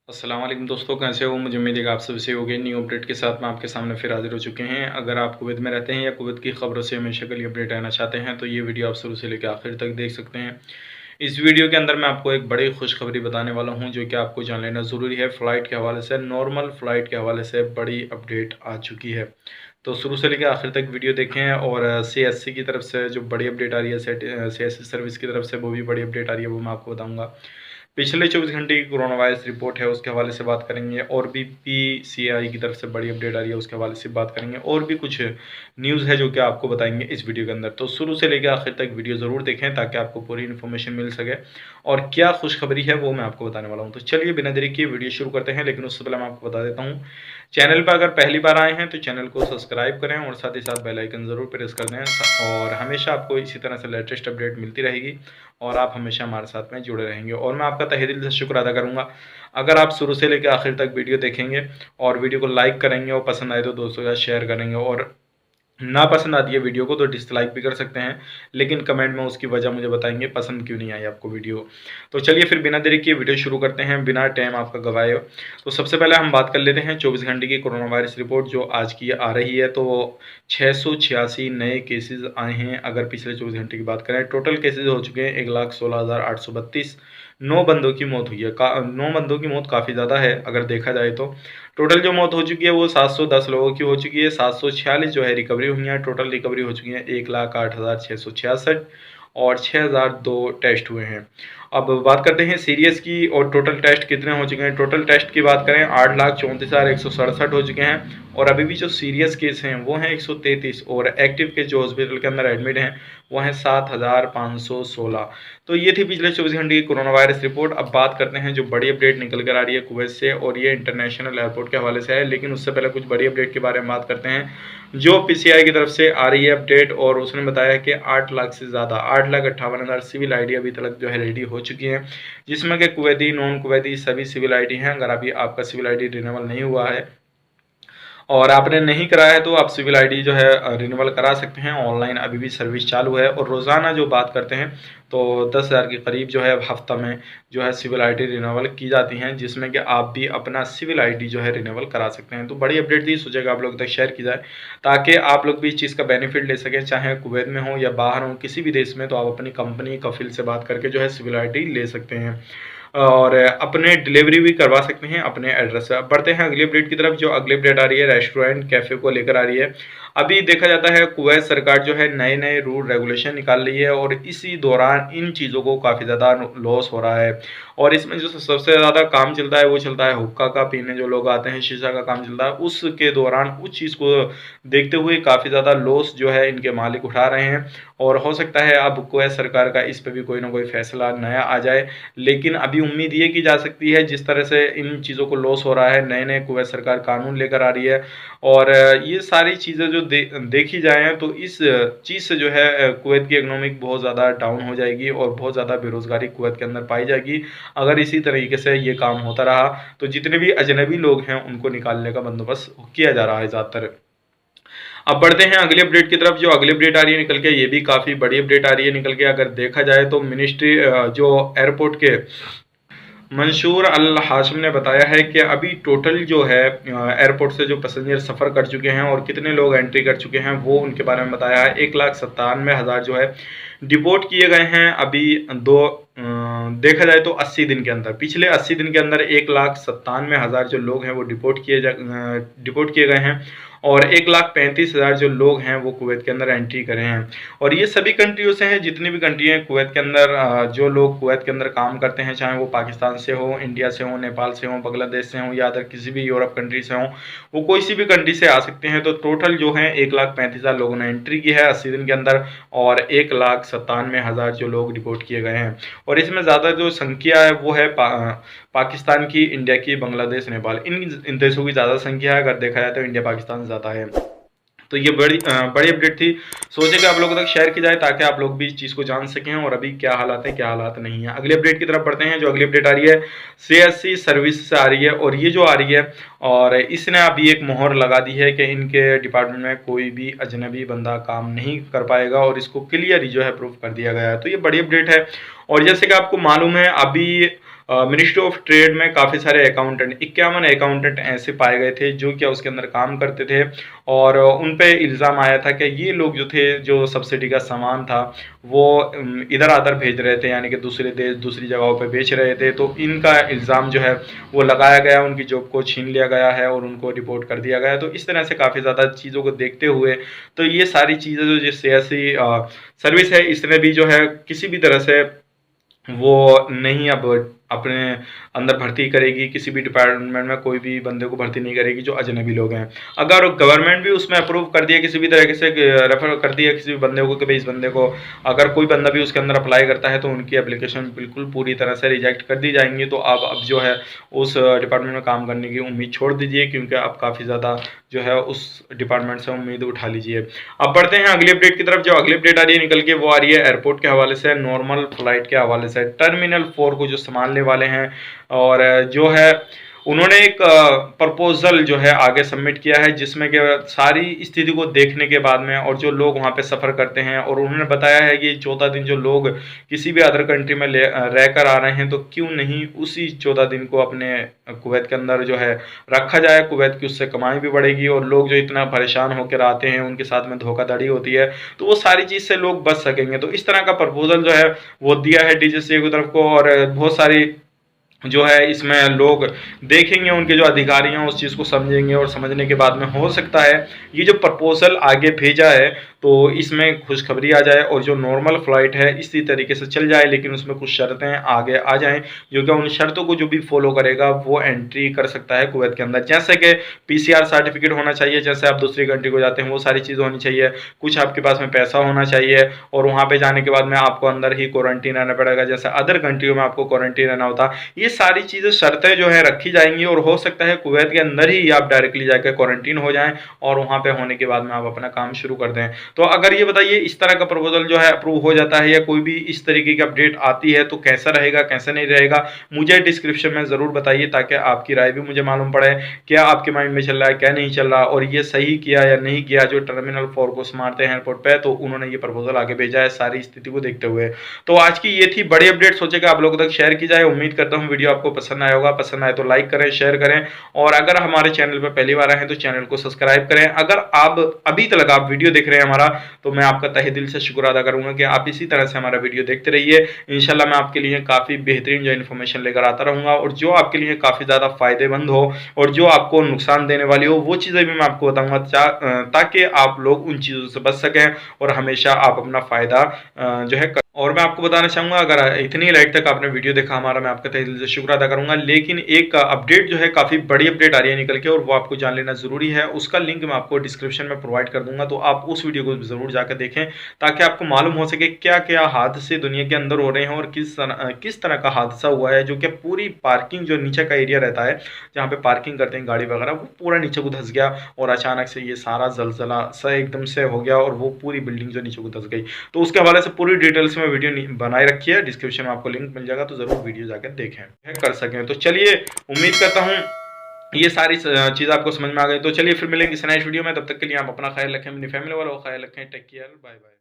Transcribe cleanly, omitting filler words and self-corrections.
अस्सलाम वालेकुम दोस्तों, कैसे हो? मुझे उम्मीद है कि आप सभी सही होंगे। न्यू अपडेट के साथ में आपके सामने फिर हाजिर हो चुके हैं। अगर आप कुवैत में रहते हैं या कुवैत की खबरों से हमेशा के लिए अपडेट रहना चाहते हैं तो ये वीडियो आप शुरू से लेकर आखिर तक देख सकते हैं। इस वीडियो के अंदर मैं आपको एक बड़ी खुशखबरी बताने वाला हूँ जो कि आपको जान लेना ज़रूरी है। फ़्लाइट के हवाले से, नॉर्मल फ़्लाइट के हवाले से बड़ी अपडेट आ चुकी है। तो शुरू से लेकर आखिर तक वीडियो देखें। और सीएससी की तरफ से जो बड़ी अपडेट आ रही है, सीएससी सर्विस की तरफ से वो भी बड़ी अपडेट आ रही है, वो मैं आपको बताऊँगा। पिछले 24 घंटे की कोरोना वायरस रिपोर्ट है, उसके हवाले से बात करेंगे। और भी पीसीआई की तरफ से बड़ी अपडेट आ रही है, उसके हवाले से बात करेंगे। और भी कुछ न्यूज़ है जो कि आपको बताएंगे इस वीडियो के अंदर। तो शुरू से लेकर आखिर तक वीडियो ज़रूर देखें ताकि आपको पूरी इन्फॉर्मेशन मिल सके। और क्या खुशखबरी है वो मैं आपको बताने वाला हूँ। तो चलिए बिना देरी किए वीडियो शुरू करते हैं। लेकिन उससे पहले मैं आपको बता देता हूँ, चैनल पर अगर पहली बार आए हैं तो चैनल को सब्सक्राइब करें और साथ ही साथ बेल आइकन ज़रूर प्रेस कर दें। और हमेशा आपको इसी तरह से लेटेस्ट अपडेट मिलती रहेगी और आप हमेशा हमारे साथ में जुड़े रहेंगे। और मैं आपका तहे दिल से शुक्र अदा करूँगा अगर आप शुरू से लेकर आखिर तक वीडियो देखेंगे और वीडियो को लाइक करेंगे और पसंद आए तो दोस्तों के साथ शेयर करेंगे। और ना पसंद आती है वीडियो को तो डिसलाइक भी कर सकते हैं, लेकिन कमेंट में उसकी वजह मुझे बताएंगे पसंद क्यों नहीं आई आपको वीडियो। तो चलिए फिर बिना देरी किए वीडियो शुरू करते हैं, बिना टाइम आपका गवाए। तो सबसे पहले हम बात कर लेते हैं 24 घंटे की कोरोना वायरस रिपोर्ट जो आज की आ रही है। तो 686 नए केसेस आए हैं। अगर पिछले 24 घंटे की बात करें, टोटल केसेस हो चुके हैं 1,16,832। 9 बंदों की मौत हुई है। 9 बंदों की मौत काफ़ी ज़्यादा है अगर देखा जाए तो। टोटल जो मौत हो चुकी है वो 710 लोगों की हो चुकी है। 746 जो है रिकवरी हुई है। टोटल रिकवरी हो चुकी है 1,08,666 और 6,002 टेस्ट हुए हैं। अब बात करते हैं सीरियस की। और टोटल टेस्ट कितने हो चुके हैं? टोटल टेस्ट की बात करें 8,34,167 हो चुके हैं। और अभी भी जो सीरियस केस हैं वो हैं 133। और एक्टिव केस जो हॉस्पिटल के अंदर एडमिट हैं वो हैं 7,516। तो ये थी पिछले 24 घंटे की कोरोना वायरस रिपोर्ट। अब बात करते हैं जो बड़ी अपडेट निकल कर आ रही है कुवैत से, और ये इंटरनेशनल एयरपोर्ट के हवाले से है। लेकिन उससे पहले कुछ बड़ी अपडेट के बारे में बात करते हैं जो पीसीआई की तरफ से आ रही है अपडेट। और उसने बताया है कि 8 लाख से ज़्यादा 8,58,000 सिविल आईडी अभी तक जो है रेडी हो चुकी हैं, जिसमें कि कुवैती, नॉन कुवैती सभी सिविल आईडी हैं। अगर अभी आपका सिविल आईडी रिन्यूअल नहीं हुआ है और आपने नहीं कराया है तो आप सिविल आईडी जो है रिन्यूअल करा सकते हैं। ऑनलाइन अभी भी सर्विस चालू है। और रोज़ाना जो बात करते हैं तो 10,000 के करीब जो है हफ्ता में जो है सिविल आईडी रिन्यूअल की जाती हैं, जिसमें कि आप भी अपना सिविल आईडी जो है रिन्यूअल करा सकते हैं। तो बड़ी अपडेट थी, सोचा कि आप लोग तक शेयर की जाए ताकि आप लोग भी इस चीज़ का बेनिफिट ले सकें, चाहे कुवैत में हो या बाहर हो, किसी भी देश में। तो आप अपनी कंपनी कफिल से बात करके जो है सिविल आईडी ले सकते हैं और अपने डिलीवरी भी करवा सकते हैं अपने एड्रेस से। अब बढ़ते हैं अगली अपडेट की तरफ। जो अगली अपडेट आ रही है रेस्टोरेंट कैफ़े को लेकर आ रही है। अभी देखा जाता है कुवैत सरकार जो है नए नए रूल रेगुलेशन निकाल रही है और इसी दौरान इन चीज़ों को काफ़ी ज़्यादा लॉस हो रहा है। और इसमें जो सबसे ज़्यादा काम चलता है वो चलता है हुक्का का, पीने जो लोग आते हैं शीशा का काम चलता है। उसके दौरान उस चीज़ को देखते हुए काफ़ी ज़्यादा लॉस जो है इनके मालिक उठा रहे हैं। और हो सकता है अब कुवैत सरकार का इस पर भी कोई ना कोई फैसला नया आ जाए। लेकिन अभी उम्मीद ये की जा सकती है जिस तरह से इन चीज़ों को लॉस हो रहा है, नए नए कुवैत सरकार कानून लेकर आ रही है। और ये सारी चीज़ें जो देखी जाएँ तो इस चीज़ से जो है कुवैत की इकोनॉमिक बहुत ज़्यादा डाउन हो जाएगी और बहुत ज़्यादा बेरोज़गारी कुवैत के अंदर पाई जाएगी। अगर इसी तरीके से ये काम होता रहा तो जितने भी अजनबी लोग हैं उनको निकालने का बंदोबस्त किया जा रहा है ज़्यादातर। अब बढ़ते हैं अगली अपडेट की तरफ। जो अगली अपडेट आ रही है निकल के, ये भी काफ़ी बड़ी अपडेट आ रही है निकल के। अगर देखा जाए तो मिनिस्ट्री जो एयरपोर्ट के मंशूर अल हाशिम ने बताया है कि अभी टोटल जो है एयरपोर्ट से जो पैसेंजर सफ़र कर चुके हैं और कितने लोग एंट्री कर चुके हैं वो उनके बारे में बताया है। 1,97,000 जो है डिपोर्ट किए गए हैं अभी देखा जाए तो 80 दिन के अंदर। पिछले 80 दिन के अंदर 1,97,000 जो लोग हैं वो डिपोर्ट किए गए हैं और 1,35,000 जो लोग हैं वो कुवैत के अंदर एंट्री करे हैं। और ये सभी कंट्रियों से हैं, जितनी भी कंट्री हैं कुवैत के अंदर। जो लोग कुवैत के अंदर काम करते हैं, चाहे वो पाकिस्तान से हो, इंडिया से हो, नेपाल से हो, बांग्लादेश से हो या अदर किसी भी यूरोप कंट्री से हो, वो कोई सी भी कंट्री से आ सकते हैं। तो टोटल जो है 1,35,000 लोगों ने एंट्री की है 80 दिन के अंदर और 1,97,000 जो लोग डिपोर्ट किए गए हैं। और इसमें ज़्यादा जो संख्या है वो है पाकिस्तान की, इंडिया की, बांग्लादेश, नेपाल, इन देशों की ज़्यादा संख्या है। अगर देखा जाए तो इंडिया पाकिस्तान ज़्यादा है। तो ये बड़ी अपडेट थी, सोचे कि आप लोगों तक शेयर की जाए ताकि आप लोग भी इस चीज़ को जान सकें और अभी क्या हालात है क्या हालात नहीं है। अगली अपडेट की तरफ बढ़ते हैं। जो अगली अपडेट आ रही है सीएससी सर्विस से आ रही है और ये जो आ रही है और इसने अभी एक मोहर लगा दी है कि इनके डिपार्टमेंट में कोई भी अजनबी बंदा काम नहीं कर पाएगा और इसको क्लियर ही जो है प्रूफ कर दिया गया है। तो ये बड़ी अपडेट है। और जैसे कि आपको मालूम है अभी मिनिस्ट्री ऑफ ट्रेड में काफ़ी सारे अकाउंटेंट 51 अकाउंटेंट ऐसे पाए गए थे जो क्या उसके अंदर काम करते थे, और उन पे इल्ज़ाम आया था कि ये लोग जो थे, जो सब्सिडी का सामान था वो इधर आधर भेज रहे थे, यानी कि दूसरे देश दूसरी जगहों पे बेच रहे थे। तो इनका इल्ज़ाम जो है वो लगाया गया, उनकी जॉब को छीन लिया गया है और उनको रिपोर्ट कर दिया गया है। तो इस तरह से काफ़ी ज़्यादा चीज़ों को देखते हुए तो ये सारी चीज़ें जो सियासी सर्विस है, इसने भी जो है किसी भी तरह से वो नहीं अब अपने अंदर भर्ती करेगी, किसी भी डिपार्टमेंट में कोई भी बंदे को भर्ती नहीं करेगी जो अजनबी लोग हैं। अगर गवर्नमेंट भी उसमें अप्रूव कर दिया, किसी भी तरीके से रेफर कर दिया किसी भी बंदे को कि भाई इस बंदे को, अगर कोई बंदा भी उसके अंदर अप्लाई करता है तो उनकी एप्लीकेशन बिल्कुल पूरी तरह से रिजेक्ट कर दी जाएंगी। तो आप अब जो है उस डिपार्टमेंट में काम करने की उम्मीद छोड़ दीजिए, क्योंकि आप काफ़ी ज़्यादा जो है उस डिपार्टमेंट से उम्मीद उठा लीजिए। अब बढ़ते हैं अगली अपडेट की तरफ। जो अगली अपडेट आ रही है निकल के, वो आ रही है एयरपोर्ट के हवाले से, नॉर्मल फ्लाइट के हवाले से। टर्मिनल 4 को जो संभालने वाले हैं और जो है उन्होंने एक प्रपोजल जो है आगे सबमिट किया है, जिसमें कि सारी स्थिति को देखने के बाद में और जो लोग वहाँ पे सफ़र करते हैं, और उन्होंने बताया है कि 14 दिन जो लोग किसी भी अदर कंट्री में रह कर आ रहे हैं तो क्यों नहीं उसी 14 दिन को अपने कुवैत के अंदर जो है रखा जाए। कुवैत की उससे कमाई भी बढ़ेगी और लोग जो इतना परेशान होकर आते हैं उनके साथ में धोखाधड़ी होती है तो वो सारी चीज़ से लोग बच सकेंगे। तो इस तरह का प्रपोजल जो है वो दिया है डीजीसीए की तरफ को, और बहुत सारी जो है इसमें लोग देखेंगे, उनके जो अधिकारी हैं उस चीज़ को समझेंगे, और समझने के बाद में हो सकता है ये जो प्रपोजल आगे भेजा है तो इसमें खुशखबरी आ जाए और जो नॉर्मल फ्लाइट है इसी तरीके से चल जाए, लेकिन उसमें कुछ शर्तें आगे आ जाएं, जो कि उन शर्तों को जो भी फॉलो करेगा वो एंट्री कर सकता है कुवैत के अंदर। जैसे कि पीसीआर सर्टिफिकेट होना चाहिए, जैसे आप दूसरी कंट्री को जाते हैं वो सारी चीज़ होनी चाहिए, कुछ आपके पास में पैसा होना चाहिए, और वहाँ पे जाने के बाद में आपको अंदर ही क्वारंटीन रहना पड़ेगा, जैसे अदर कंट्रियों में आपको क्वारंटीन रहना होता। ये सारी चीज़ें शर्तें जो है रखी जाएंगी, और हो सकता है कुवैत के अंदर ही आप डायरेक्टली जाकर क्वारंटीन हो जाएं और वहाँ पे होने के बाद में आप अपना काम शुरू कर दें। तो अगर ये बताइए इस तरह का प्रपोजल जो है अप्रूव हो जाता है या कोई भी इस तरीके की अपडेट आती है तो कैसा रहेगा कैसा नहीं रहेगा, मुझे डिस्क्रिप्शन में ज़रूर बताइए ताकि आपकी राय भी मुझे मालूम पड़े, क्या आपके माइंड में चल रहा है क्या नहीं चल रहा, और ये सही किया या नहीं किया जो टर्मिनल 4 को मारते हैं एयरपोर्ट पे, तो उन्होंने ये प्रपोजल आगे भेजा है सारी स्थिति को देखते हुए। तो आज की ये थी बड़ी अपडेट, सोचे कि आप लोगों तक शेयर की जाए। उम्मीद करता हूँ वीडियो आपको पसंद आया होगा, पसंद आए तो लाइक करें, शेयर करें, और अगर हमारे चैनल पर पहली बार आए हैं तो चैनल को सब्सक्राइब करें। अगर आप अभी तक आप वीडियो देख रहे हैं हमारा, तो मैं आपका तहे दिल से शुक्र अदा करूंगा कि आप इसी तरह से हमारा वीडियो देखते रहिए। इंशाल्लाह मैं आपके लिए काफ़ी बेहतरीन जो इन्फॉर्मेशन लेकर आता रहूंगा, और जो आपके लिए काफ़ी ज़्यादा फायदेमंद हो और जो आपको नुकसान देने वाली हो वो चीज़ें भी मैं आपको बताऊंगा, ताकि आप लोग उन चीज़ों से बच सकें और हमेशा आप अपना फ़ायदा जो है। और मैं आपको बताना चाहूँगा, अगर इतनी लाइट तक आपने वीडियो देखा हमारा, मैं आपका तहे दिल से शुक्र अदा करूँगा। लेकिन एक अपडेट जो है काफ़ी बड़ी अपडेट आ रही है निकल के, और वो आपको जान लेना ज़रूरी है। उसका लिंक मैं आपको डिस्क्रिप्शन में प्रोवाइड कर दूंगा, तो आप उस वीडियो को ज़रूर जाकर देखें ताकि आपको मालूम हो सके क्या क्या हादसे दुनिया के अंदर हो रहे हैं और किस तरह का हादसा हुआ है, जो कि पूरी पार्किंग जो नीचे का एरिया रहता है जहाँ पे पार्किंग करते हैं गाड़ी वगैरह, वो पूरा नीचे को धंस गया, और अचानक से ये सारा जलजला सा एकदम से हो गया और वो पूरी बिल्डिंग जो नीचे को धंस गई। तो उसके हवाले से पूरी डिटेल्स में वीडियो बनाए रखी है, डिस्क्रिप्शन में आपको लिंक मिल जाएगा, तो जरूर वीडियो जाकर देखें कर सकें। तो चलिए, उम्मीद करता हूँ ये सारी चीज़ आपको समझ में आ गई। तो चलिए फिर मिलेंगे इस नेक्स्ट वीडियो में, तब तक के लिए आप अपना ख्याल रखें, अपनी फैमिली वालों का ख्याल रखें। Take care, bye bye.